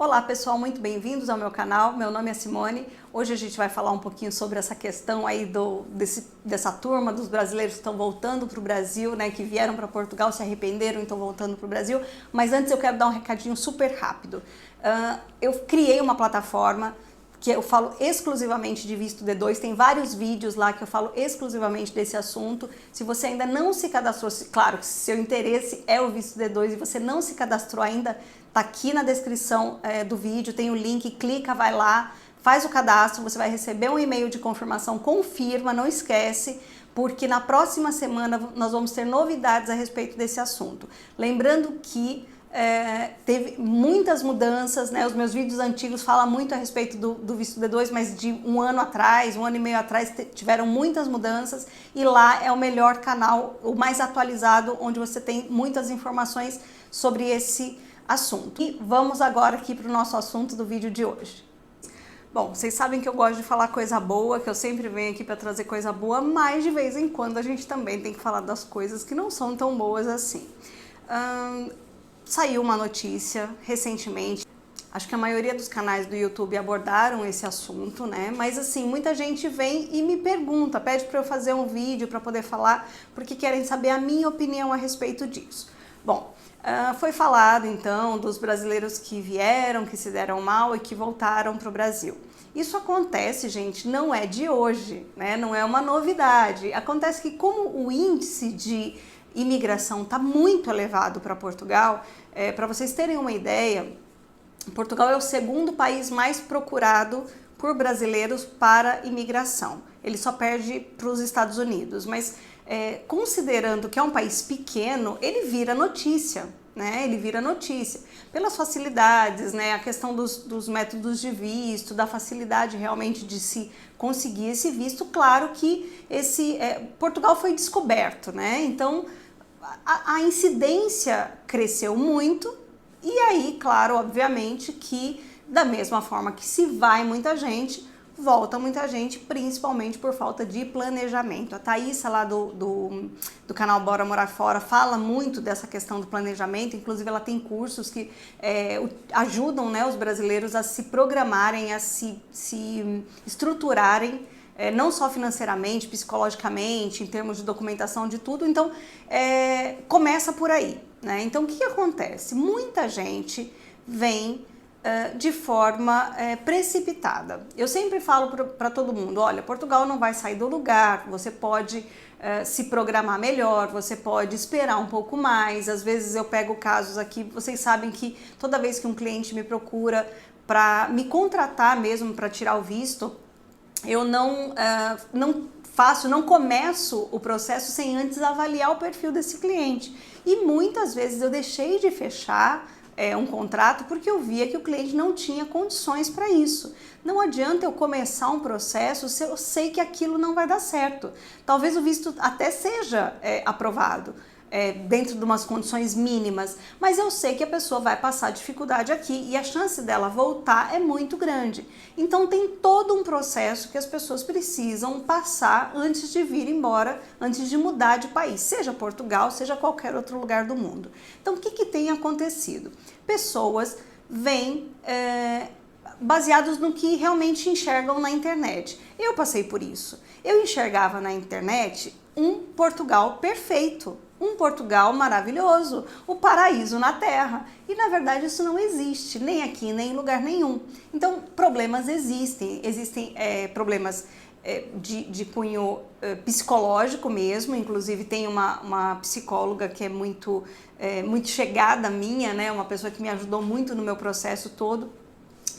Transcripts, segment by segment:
Olá pessoal, muito bem-vindos ao meu canal, meu nome é Simone. Hoje a gente vai falar um pouquinho sobre essa questão aí dessa turma dos brasileiros que estão voltando para o Brasil, né, que vieram para Portugal, se arrependeram e estão voltando para o Brasil. Mas antes eu quero dar um recadinho super rápido. Eu criei uma plataforma que eu falo exclusivamente de visto D2, tem vários vídeos lá que eu falo exclusivamente desse assunto. Se você ainda não se cadastrou, claro que seu interesse é o visto D2 e você não se cadastrou ainda, tá aqui na descrição do vídeo, tem o link, clica, vai lá, faz o cadastro, você vai receber um e-mail de confirmação, confirma, não esquece, porque na próxima semana nós vamos ter novidades a respeito desse assunto. Lembrando que teve muitas mudanças, né? Os meus vídeos antigos falam muito a respeito do visto D2, mas de um ano atrás, um ano e meio atrás, tiveram muitas mudanças e lá é o melhor canal, o mais atualizado, onde você tem muitas informações sobre esse assunto. E vamos agora aqui para o nosso assunto do vídeo de hoje. Bom, vocês sabem que eu gosto de falar coisa boa, que eu sempre venho aqui para trazer coisa boa, mas de vez em quando a gente também tem que falar das coisas que não são tão boas assim. Saiu uma notícia recentemente, acho que a maioria dos canais do YouTube abordaram esse assunto, né? Mas assim, muita gente vem e me pergunta, pede para eu fazer um vídeo para poder falar, porque querem saber a minha opinião a respeito disso. Bom, foi falado então dos brasileiros que vieram, que se deram mal e que voltaram para o Brasil. Isso acontece, gente, não é de hoje, né? Não é uma novidade. Acontece que como o índice de imigração está muito elevado para Portugal, para vocês terem uma ideia, Portugal é o segundo país mais procurado por brasileiros para imigração. Ele só perde para os Estados Unidos, mas considerando que é um país pequeno, ele vira notícia, né? Ele vira notícia pelas facilidades, né? A questão dos métodos de visto, da facilidade realmente de se conseguir esse visto. Claro que Portugal foi descoberto, né? Então a incidência cresceu muito e aí, claro, obviamente que da mesma forma que se vai muita gente, volta muita gente, principalmente por falta de planejamento. A Thaísa lá do canal Bora Morar Fora fala muito dessa questão do planejamento, inclusive ela tem cursos que ajudam, né, os brasileiros a se programarem, a se estruturarem, não só financeiramente, psicologicamente, em termos de documentação, de tudo. Então, começa por aí, né? Então, o que acontece? Muita gente vem de forma precipitada. Eu sempre falo para todo mundo, olha, Portugal não vai sair do lugar, você pode se programar melhor, você pode esperar um pouco mais. Às vezes eu pego casos aqui, vocês sabem que toda vez que um cliente me procura para me contratar mesmo, para tirar o visto, eu não começo o processo sem antes avaliar o perfil desse cliente. E muitas vezes eu deixei de fechar um contrato porque eu via que o cliente não tinha condições para isso. Não adianta eu começar um processo se eu sei que aquilo não vai dar certo. Talvez o visto até seja aprovado, dentro de umas condições mínimas, mas eu sei que a pessoa vai passar dificuldade aqui e a chance dela voltar é muito grande. Então tem todo um processo que as pessoas precisam passar antes de vir embora, antes de mudar de país, seja Portugal, seja qualquer outro lugar do mundo. Então o que tem acontecido? Pessoas vêm baseados no que realmente enxergam na internet. Eu passei por isso. Eu enxergava na internet um Portugal perfeito, um Portugal maravilhoso, o paraíso na terra. E na verdade isso não existe, nem aqui, nem em lugar nenhum. Então problemas existem problemas de cunho psicológico mesmo. Inclusive tem uma psicóloga que é muito chegada minha, né? Uma pessoa que me ajudou muito no meu processo todo,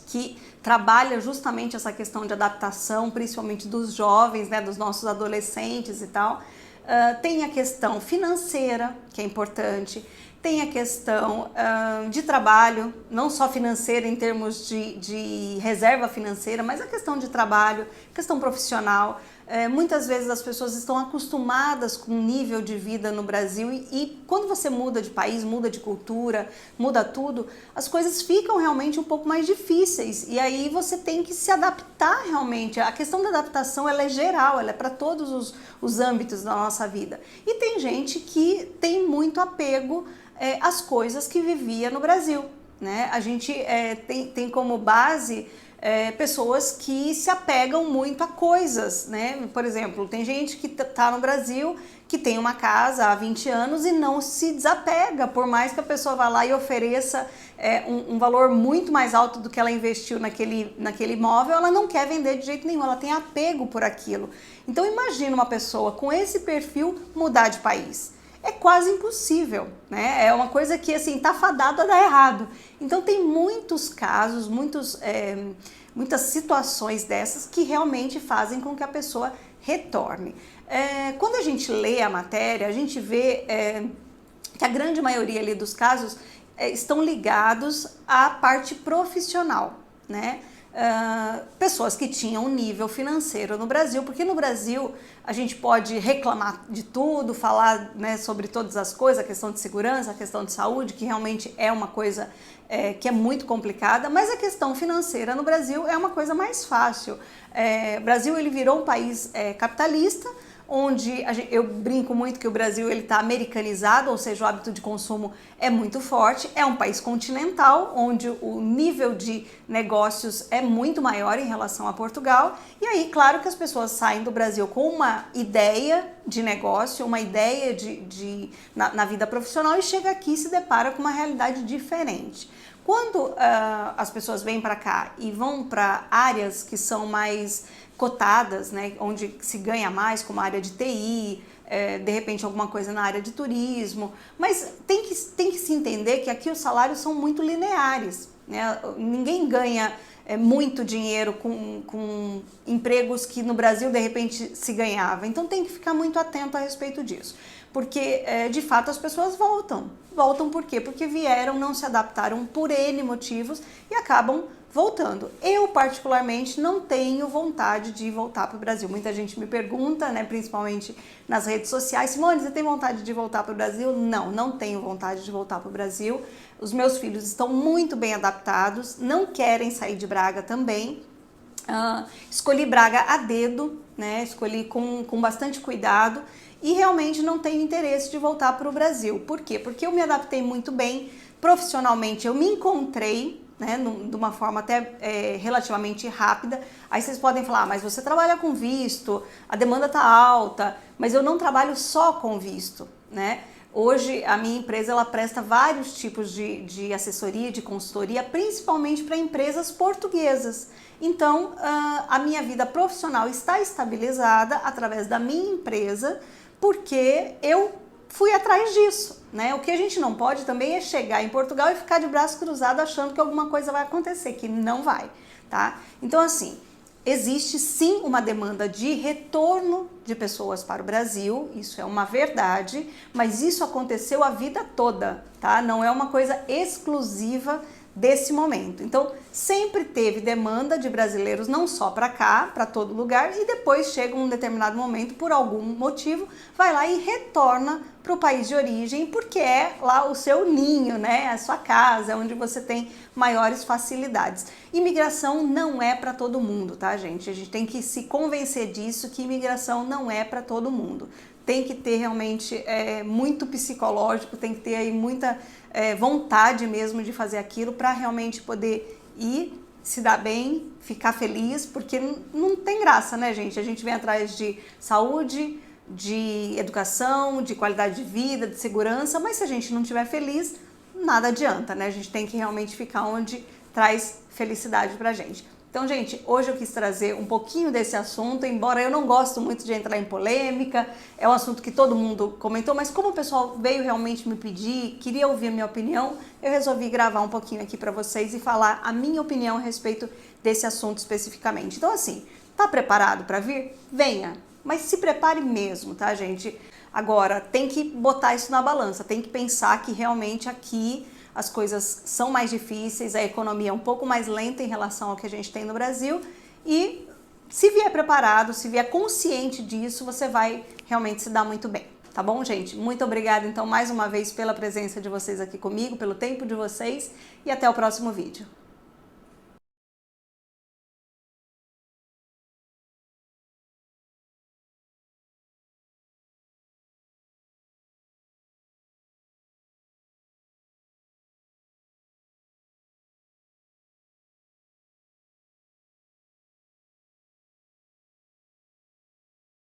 que trabalha justamente essa questão de adaptação, principalmente dos jovens, né, dos nossos adolescentes e tal. Tem a questão financeira, que é importante, tem a questão de trabalho, não só financeira em termos de reserva financeira, mas a questão de trabalho, questão profissional. Muitas vezes as pessoas estão acostumadas com um nível de vida no Brasil e quando você muda de país, muda de cultura, muda tudo, as coisas ficam realmente um pouco mais difíceis e aí você tem que se adaptar realmente. A questão da adaptação ela é geral, ela é para todos os âmbitos da nossa vida. E tem gente que tem muito apego às coisas que vivia no Brasil. né? A gente tem como base pessoas que se apegam muito a coisas, né? Por exemplo, tem gente que tá no Brasil que tem uma casa há 20 anos e não se desapega, por mais que a pessoa vá lá e ofereça um valor muito mais alto do que ela investiu naquele imóvel, ela não quer vender de jeito nenhum, ela tem apego por aquilo. Então imagina uma pessoa com esse perfil mudar de país. É quase impossível, né? É uma coisa que, assim, tá fadado a dar errado. Então tem muitos casos, muitas situações dessas que realmente fazem com que a pessoa retorne. Quando a gente lê a matéria, a gente vê que a grande maioria ali dos casos estão ligados à parte profissional, né? Pessoas que tinham um nível financeiro no Brasil, porque no Brasil a gente pode reclamar de tudo, falar, né, sobre todas as coisas, a questão de segurança, a questão de saúde, que realmente é uma coisa que é muito complicada, mas a questão financeira no Brasil é uma coisa mais fácil. O Brasil ele virou um país capitalista, onde eu brinco muito que o Brasil ele está americanizado, ou seja, o hábito de consumo é muito forte, é um país continental, onde o nível de negócios é muito maior em relação a Portugal, e aí, claro que as pessoas saem do Brasil com uma ideia de negócio, uma ideia na vida profissional e chega aqui e se depara com uma realidade diferente. Quando as pessoas vêm para cá e vão para áreas que são mais cotadas, né, onde se ganha mais, como a área de TI, de repente alguma coisa na área de turismo, mas tem que se entender que aqui os salários são muito lineares, né? Ninguém ganha muito dinheiro com empregos que no Brasil de repente se ganhava, então tem que ficar muito atento a respeito disso, porque de fato as pessoas voltam por quê? Porque vieram, não se adaptaram por N motivos e acabam voltando. Eu, particularmente, não tenho vontade de voltar para o Brasil. Muita gente me pergunta, né, principalmente nas redes sociais, Simone, você tem vontade de voltar para o Brasil? Não, não tenho vontade de voltar para o Brasil. Os meus filhos estão muito bem adaptados, não querem sair de Braga também. Escolhi Braga a dedo, né, escolhi com bastante cuidado e realmente não tenho interesse de voltar para o Brasil. Por quê? Porque eu me adaptei muito bem, profissionalmente eu me encontrei, né, de uma forma até relativamente rápida. Aí vocês podem falar, mas você trabalha com visto, a demanda tá alta, mas eu não trabalho só com visto, né? Hoje a minha empresa ela presta vários tipos de assessoria, de consultoria, principalmente para empresas portuguesas. Então a minha vida profissional está estabilizada através da minha empresa, porque eu fui atrás disso, né? O que a gente não pode também é chegar em Portugal e ficar de braço cruzado achando que alguma coisa vai acontecer, que não vai, tá? Então, assim, existe sim uma demanda de retorno de pessoas para o Brasil, isso é uma verdade, mas isso aconteceu a vida toda, tá? Não é uma coisa exclusiva desse momento. Então, sempre teve demanda de brasileiros não só para cá, para todo lugar, e depois chega um determinado momento, por algum motivo, vai lá e retorna para o país de origem, porque é lá o seu ninho, né? A sua casa, onde você tem maiores facilidades. Imigração não é para todo mundo, tá, gente? A gente tem que se convencer disso, que imigração não é para todo mundo. Tem que ter realmente muito psicológico, tem que ter aí muita vontade mesmo de fazer aquilo para realmente poder ir, se dar bem, ficar feliz, porque não tem graça, né, gente? A gente vem atrás de saúde, de educação, de qualidade de vida, de segurança, mas se a gente não estiver feliz, nada adianta, né? A gente tem que realmente ficar onde traz felicidade pra gente. Então, gente, hoje eu quis trazer um pouquinho desse assunto, embora eu não gosto muito de entrar em polêmica, é um assunto que todo mundo comentou, mas como o pessoal veio realmente me pedir, queria ouvir a minha opinião, eu resolvi gravar um pouquinho aqui para vocês e falar a minha opinião a respeito desse assunto especificamente. Então, assim, tá preparado para vir? Venha, mas se prepare mesmo, tá, gente? Agora, tem que botar isso na balança, tem que pensar que realmente aqui as coisas são mais difíceis, a economia é um pouco mais lenta em relação ao que a gente tem no Brasil e se vier preparado, se vier consciente disso, você vai realmente se dar muito bem, tá bom, gente? Muito obrigada, então, mais uma vez pela presença de vocês aqui comigo, pelo tempo de vocês e até o próximo vídeo.